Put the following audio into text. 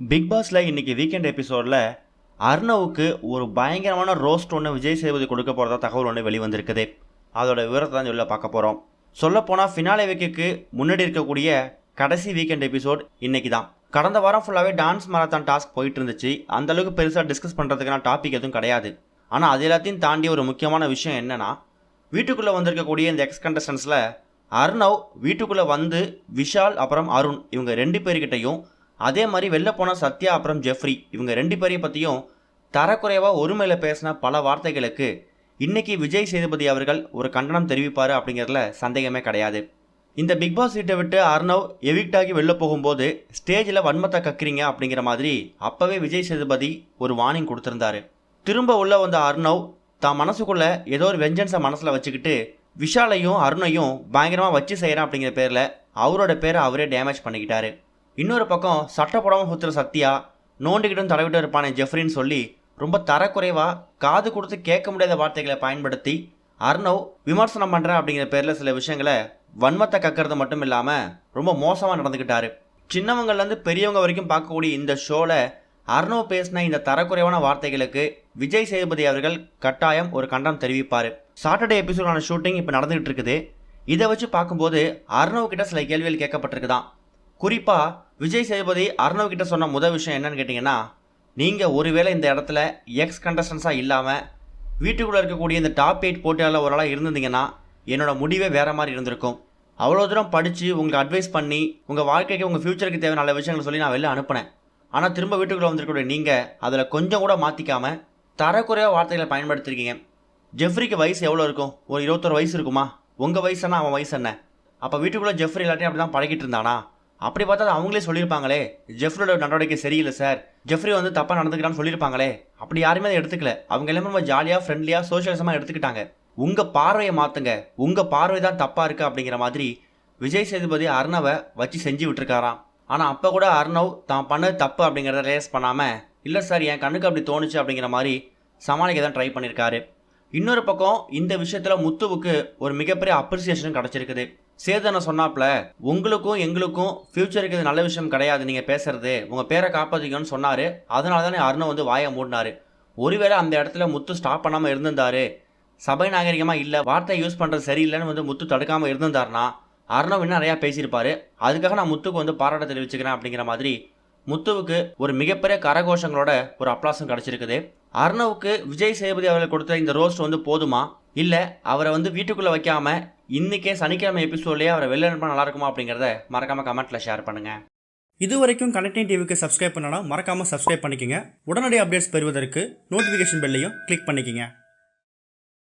Big பாஸ்ல இன்னைக்கு weekend எபிசோட்ல அர்ணவுக்கு ஒரு பயங்கரமான ரோஸ்ட் ஒன்று விஜய் சேதுபதி கொடுக்க போகிறதா தகவல் ஒன்று வெளிவந்திருக்குது. அதோட விவரத்தை தான் சொல்ல பார்க்க போகிறோம். சொல்லப்போனால் ஃபினாலே வீக்குக்கு முன்னாடி இருக்கக்கூடிய கடைசி வீக்கெண்ட் எபிசோட் இன்னைக்கு தான். கடந்த வாரம் ஃபுல்லாகவே டான்ஸ் மாரத்தான் டாஸ்க் போயிட்டு இருந்துச்சு. அந்தளவுக்கு பெருசாக டிஸ்கஸ் பண்ணுறதுக்கான டாபிக் எதுவும் கிடையாது. ஆனால் அது எல்லாத்தையும் தாண்டி ஒரு முக்கியமான விஷயம் என்னென்னா, வீட்டுக்குள்ளே வந்திருக்கக்கூடிய இந்த எக்ஸ் கண்டஸ்டன்ஸில் அர்ணவ் வீட்டுக்குள்ளே வந்து விஷால் அப்புறம் அருண் இவங்க 2 பேர்கிட்டையும், அதே மாதிரி வெளில போன சத்யா அப்புறம் ஜெஃப்ரி இவங்க 2 பேரையும் பற்றியும் தரக்குறைவாக ஒருமையில் பேசின பல வார்த்தைகளுக்கு இன்றைக்கி விஜய் சேதுபதி அவர்கள் ஒரு கண்டனம் தெரிவிப்பார் அப்படிங்கிறதுல சந்தேகமே கிடையாது. இந்த பிக் பாஸ் வீட்டை விட்டு அர்ணவ் எவிக்ட் ஆகி வெளில போகும்போது ஸ்டேஜில் வன்மத்தை கக்குறீங்க அப்படிங்கிற மாதிரி அப்போவே விஜய் சேதுபதி ஒரு வார்னிங் கொடுத்துருந்தாரு. திரும்ப உள்ள வந்த அர்ணவ் தான் மனசுக்குள்ளே ஏதோ ஒரு வெஞ்சன்ஸை மனசில் வச்சுக்கிட்டு விஷாலையும் அருணையும் பயங்கரமாக வச்சு செய்கிறேன் அப்படிங்கிற பேரில் அவரோட பேரை அவரே டேமேஜ் பண்ணிக்கிட்டாரு. இன்னொரு பக்கம் சட்டை போடாமல் சுற்றுற சத்யா, நோண்டிக்கிட்டும் தடவிட்டு இருப்பானே ஜெஃப்ரின்னு சொல்லி ரொம்ப தரக்குறைவாக காது கொடுத்து கேட்க முடியாத வார்த்தைகளை பயன்படுத்தி அர்ணவ் விமர்சனம் பண்ணுறேன் அப்படிங்கிற பேரில் சில விஷயங்களை வன்மத்தை கக்கிறது மட்டும் இல்லாமல் ரொம்ப மோசமாக நடந்துக்கிட்டாரு. சின்னவங்கள்லேருந்து பெரியவங்க வரைக்கும் பார்க்கக்கூடிய இந்த ஷோவில் அர்ணவ் பேசின இந்த தரக்குறைவான வார்த்தைகளுக்கு விஜய் சேதுபதி அவர்கள் கட்டாயம் ஒரு கண்டனம் தெரிவிப்பார். சாட்டர்டே எபிசோடான ஷூட்டிங் இப்போ நடந்துகிட்டு இருக்குது. இதை வச்சு பார்க்கும்போது அர்ணவ் கிட்ட சில கேள்விகள் கேட்கப்பட்டிருக்குதான். குறிப்பாக விஜய் சேதுபதி அர்ணவ் கிட்ட சொன்ன முதல் விஷயம் என்னன்னு கேட்டிங்கன்னா, நீங்கள் ஒருவேளை இந்த இடத்துல எக்ஸ் கண்டஸ்டன்ஸாக இல்லாமல் வீட்டுக்குள்ளே இருக்கக்கூடிய இந்த டாப் 8 போட்டியாளர் ஒரு ஆளாக இருந்திருந்தீங்கன்னா என்னோட முடிவே வேறு மாதிரி இருந்திருக்கும். அவ்வளோ தூரம் படித்து உங்களுக்கு அட்வைஸ் பண்ணி உங்கள் வாழ்க்கைக்கு உங்கள் ஃப்யூச்சருக்கு தேவையான நல்ல விஷயங்களை சொல்லி நான் வெளில அனுப்பினேன். ஆனால் திரும்ப வீட்டுக்குள்ளே வந்திருக்கக்கூடிய நீங்கள் அதில் கொஞ்சம் கூட மாற்றிக்காமல் தரக்குறைவாக வார்த்தைகளை பயன்படுத்திருக்கீங்க. ஜெஃப்ரிக்கு வயசு எவ்வளோ இருக்கும்? ஒரு 21 வயசு இருக்குமா? உங்கள் வயசுன்னா அவன் வயசு என்ன? அப்போ வீட்டுக்குள்ளே ஜெஃப்ரி எல்லாத்தையும் அப்படி தான் பழகிட்டு இருந்தானா? அப்படி பார்த்தா அவங்களே சொல்லியிருப்பாங்களே, ஜெஃப்ரியோட நடவடிக்கை சரியில்லை சார், ஜெஃப்ரி வந்து தப்பாக நடந்துக்கிறான்னு சொல்லியிருப்பாங்களே. அப்படி யாருமே அதை எடுத்துக்கல. அவங்க எல்லாமே ரொம்ப ஜாலியாக ஃப்ரெண்ட்லியாக சோஷியலிசமாக எடுத்துக்கிட்டாங்க. உங்கள் பார்வையை மாற்றுங்க, உங்கள் பார்வை தான் தப்பாக இருக்குது அப்படிங்கிற மாதிரி விஜய் சேதுபதி அர்ணவை வச்சு செஞ்சு விட்டுருக்காராம். ஆனால் அப்போ கூட அர்ணவ் தான் பண்ணது தப்பு அப்படிங்கிறத ரியலைஸ் பண்ணாமல், இல்லை சார் என் கண்ணுக்கு அப்படி தோணுச்சு அப்படிங்கிற மாதிரி சமாளிக்க தான் ட்ரை பண்ணியிருக்காரு. இன்னொரு பக்கம் இந்த விஷயத்தில் முத்துவுக்கு ஒரு மிகப்பெரிய அப்ரிசியேஷனும் கிடச்சிருக்குது. சேதனை சொன்னாப்ல, உங்களுக்கும் எங்களுக்கும் ஃப்யூச்சருக்கு இது நல்ல விஷயம் கிடையாது, நீங்கள் பேசுறது உங்கள் பேரை காப்பாற்றிக்கணும்னு சொன்னார். அதனால தானே அருண் வந்து வாயை மூடினார். ஒருவேளை அந்த இடத்துல முத்து ஸ்டாப் பண்ணாமல் இருந்திருந்தாரு, சபை நாகரிகமாக இல்லை, வார்த்தை யூஸ் பண்ணுறது சரியில்லைன்னு வந்து முத்து தடுக்காமல் இருந்திருந்தாருன்னா அருணவ் இன்னும் நிறையா பேசியிருப்பார். அதுக்காக நான் முத்துக்கு வந்து பாராட்ட தெரிவிச்சுக்கிறேன் அப்படிங்கிற மாதிரி முத்துவுக்கு ஒரு மிகப்பெரிய கரகோஷங்களோட ஒரு அப்ளாஸும் கிடச்சிருக்குது. அர்ணவுக்கு விஜய் சேதுபதி அவர்கள் கொடுத்த இந்த ரோஸ்ட் வந்து போதுமா, இல்லை அவரை வந்து வீட்டுக்குள்ளே வைக்காம இன்றைக்கே சனிக்கிழமை எபிசோட்லேயே அவரை வெளில அனுப்பினா நல்லா இருக்குமா அப்படிங்கிறத மறக்காமல் கமெண்ட்டில் ஷேர் பண்ணுங்கள். இது வரைக்கும் கனெக்டிங் டிவிக்கு சப்ஸ்கிரைப் பண்ணனா மறக்காமல் சப்ஸ்கிரைப் பண்ணிக்கங்க. உடனடி அப்டேட்ஸ் பெறுவதற்கு நோட்டிஃபிகேஷன் பெல்லையும் கிளிக் பண்ணிக்கங்க.